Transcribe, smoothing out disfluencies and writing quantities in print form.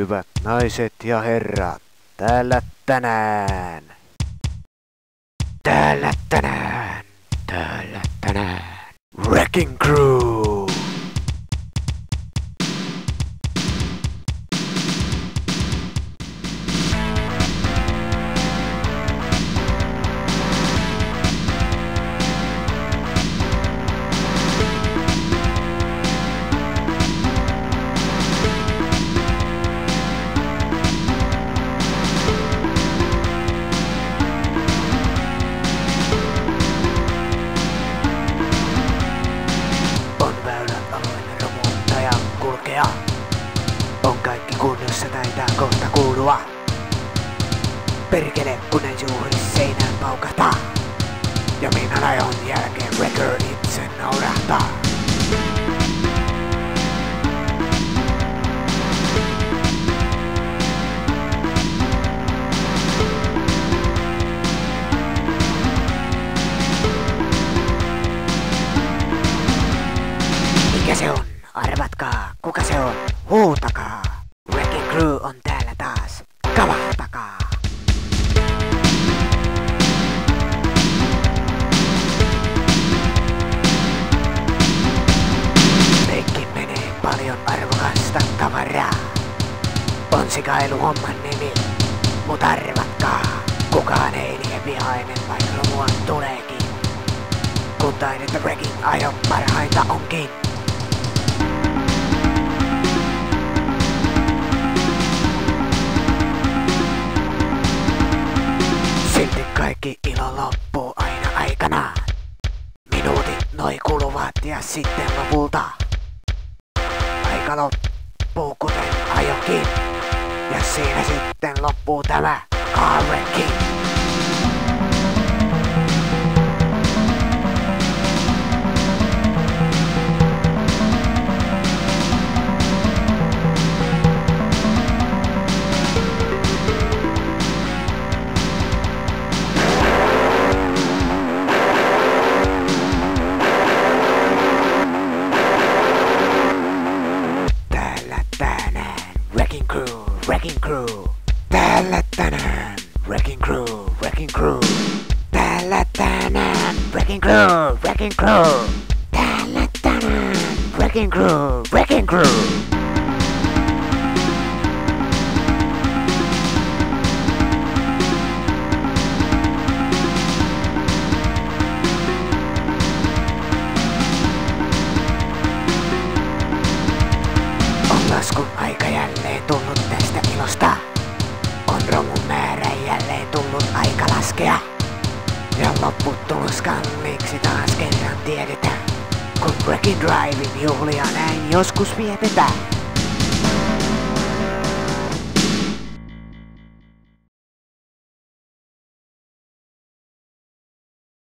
Hyvät naiset ja herrat, täällä tänään, Wrecking Crew! On kaikki kunnossa, taitaa kohta kuulua. Perkele, kun en juuri seinään paukahtaa. Ja minä ajon jälkeen Wrecker itse naurahtaa. Mikä se on? Arvatkaa, kuka se on? Huutakaa! Wrecking Crew on täällä taas. Kavahtakaa! Meikki menee paljon arvokasta tavaraa. On sikailuhomman nimi, mut arvatkaa. Kukaan ei liian vihainen, vaikka romua tuleekin. Kun taidetta wrecking ajo parhaita onkin. Silti kaikki ilo loppuu aina aikanaan. Minuutit noi kuluvat ja sitten lopulta aika loppuu kuten ajokin. Ja siinä sitten loppuu tämä car wrecking. Wrecking Crew, täällä tänään, Wrecking Crew, Wrecking Crew, täällä tänään, Wrecking Crew, Wrecking Crew, täällä tänään, Wrecking Crew, Wrecking Crew. On laskun aika jälleen tullut tästä ilosta. On romun määrä jälleen tullut aika laskea. Ja lopputulos kalliiksi taas kerran tiedetään. Kun Wrecking Drivein juhlia näin joskus vietetään.